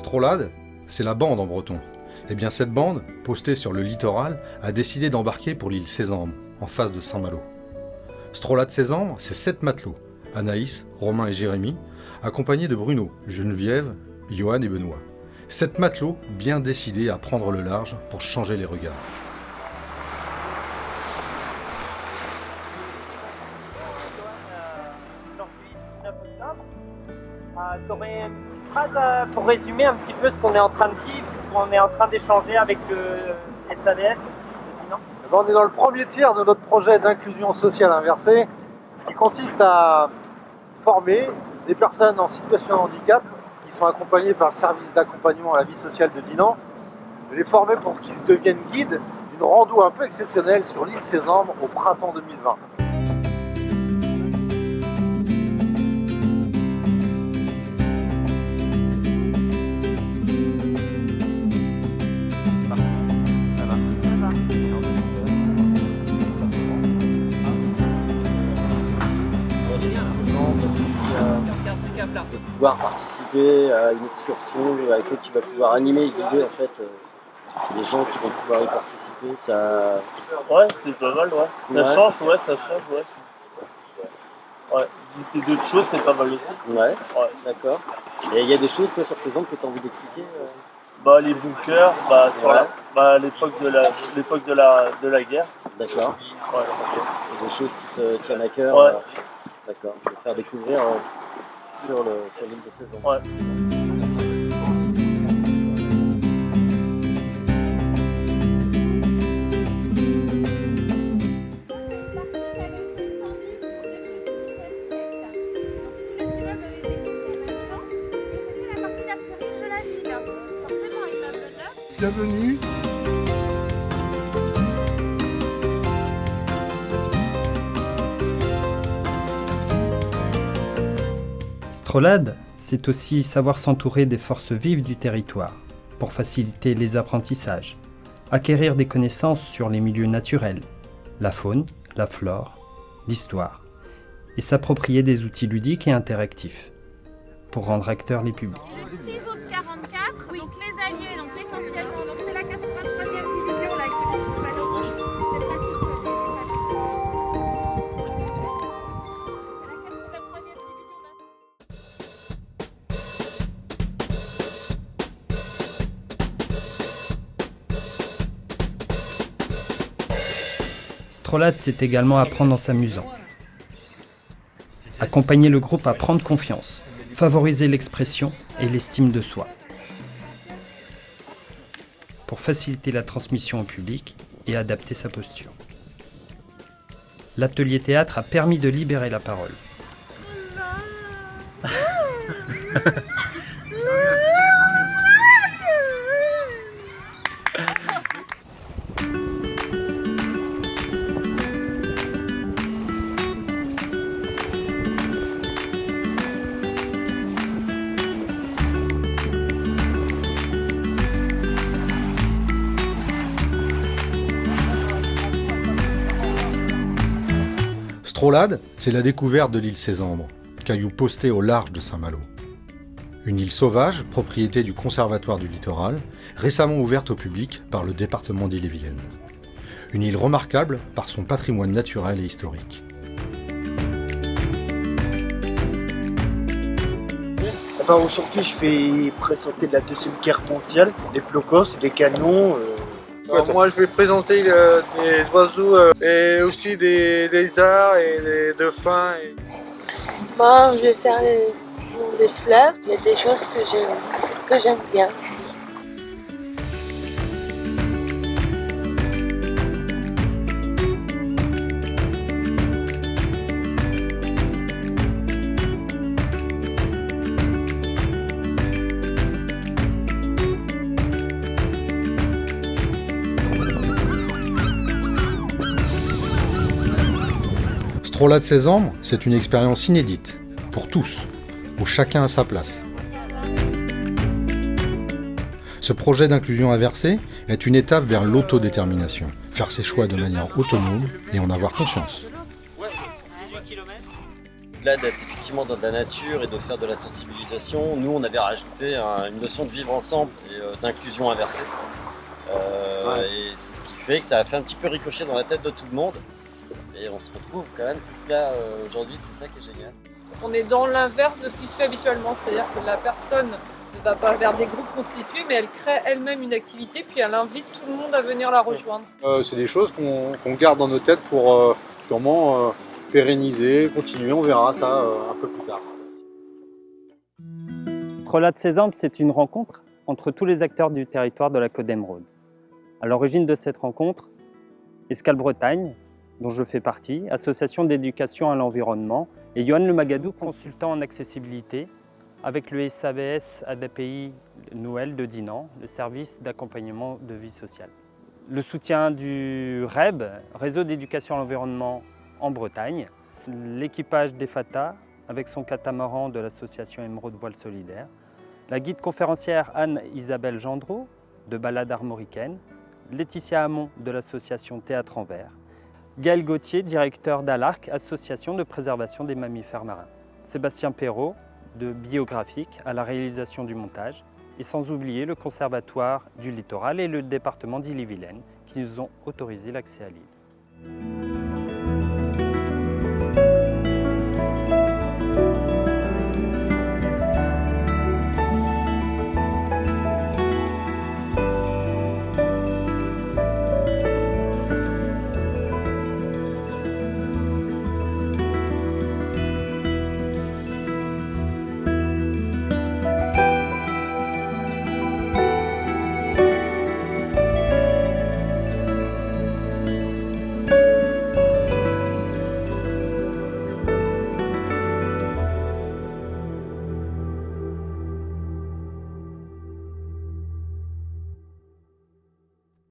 Strolade, c'est la bande en breton. Eh bien cette bande, postée sur le littoral, a décidé d'embarquer pour l'île Sésambre, en face de Saint-Malo. Strolade Sésambre, c'est 7 matelots, Anaïs, Romain et Jérémy, accompagnés de Bruno, Geneviève, Johan et Benoît. 7 matelots bien décidés à prendre le large pour changer les regards. Tu aurais une petite phrase pour résumer un petit peu ce qu'on est en train de vivre, ce qu'on est en train d'échanger avec le SADS? On est dans le premier tiers de notre projet d'inclusion sociale inversée qui consiste à former des personnes en situation de handicap qui sont accompagnées par le service d'accompagnement à la vie sociale de Dinan, de les former pour qu'ils deviennent guides d'une rando un peu exceptionnelle sur l'île Sésambre au printemps 2020. De pouvoir participer à une excursion avec laquelle tu vas pouvoir animer et guider en fait les gens qui vont pouvoir y participer. Ça... Ouais, c'est pas mal, ouais. Ça change, ouais. Ouais, visiter d'autres choses, c'est pas mal aussi. Ouais. D'accord. Et il y a des choses toi sur ces angles que tu as envie d'expliquer Bah les bunkers, sur l'époque de la guerre. D'accord. Ouais. C'est des choses qui te tiennent à cœur. Ouais. D'accord. De faire découvrir sur l'île de Sésambre. Ouais. Bienvenue. Strolade, c'est aussi savoir s'entourer des forces vives du territoire pour faciliter les apprentissages, acquérir des connaissances sur les milieux naturels, la faune, la flore, l'histoire, et s'approprier des outils ludiques et interactifs pour rendre acteurs les publics. Le 6 août 44, donc les Alliés, donc essentiellement, donc c'est la 83e division là, avec ce petit panneau rouge. C'est pratique. C'est la 83e division d'un... Strolade, c'est également apprendre en s'amusant. Accompagner le groupe à prendre confiance, favoriser l'expression et l'estime de soi, pour faciliter la transmission au public et adapter sa posture. L'atelier théâtre a permis de libérer la parole. Strolade, c'est la découverte de l'île Sésambre, caillou posté au large de Saint-Malo. Une île sauvage, propriété du Conservatoire du Littoral, récemment ouverte au public par le département d'Ille-et-Vilaine. Une île remarquable par son patrimoine naturel et historique. Aujourd'hui, je vais présenter la Deuxième Guerre mondiale, les blocos, les canons. Moi, je vais présenter des oiseaux et aussi des lézards et des dauphins. Moi, je vais faire des fleurs. Il y a des choses que j'aime bien. Strolade Sésambre, c'est une expérience inédite, pour tous, où chacun a sa place. Ce projet d'inclusion inversée est une étape vers l'autodétermination, faire ses choix de manière autonome et en avoir conscience. au-delà d'être effectivement dans de la nature et de faire de la sensibilisation, nous on avait rajouté une notion de vivre ensemble et d'inclusion inversée. Et ce qui fait que ça a fait un petit peu ricocher dans la tête de tout le monde. Et on se retrouve quand même tous là aujourd'hui, c'est ça qui est génial. On est dans l'inverse de ce qui se fait habituellement, c'est-à-dire que la personne ne va pas vers des groupes constitués, mais elle crée elle-même une activité, puis elle invite tout le monde à venir la rejoindre. C'est des choses qu'on garde dans nos têtes pour sûrement pérenniser, continuer, on verra ça un peu plus tard. Strolade Sésame, c'est une rencontre entre tous les acteurs du territoire de la Côte d'Émeraude. À l'origine de cette rencontre, Escale Bretagne, dont je fais partie, association d'éducation à l'environnement, et Yoann Le Magadou, consultant en accessibilité, avec le SAVS ADPI Noël de Dinan, le service d'accompagnement de vie sociale. Le soutien du REB, Réseau d'éducation à l'environnement en Bretagne, l'équipage d'EFATA, avec son catamaran de l'association Émeraude Voile Solidaire, la guide conférencière Anne-Isabelle Gendreau, de Balade armoricaine, Laetitia Hamon, de l'association Théâtre en Vert, Gaël Gauthier, directeur d'Alarc, association de préservation des mammifères marins, Sébastien Perrault, de Biographique, à la réalisation du montage, et sans oublier le Conservatoire du Littoral et le département d'Ille-et-Vilaine qui nous ont autorisé l'accès à l'île.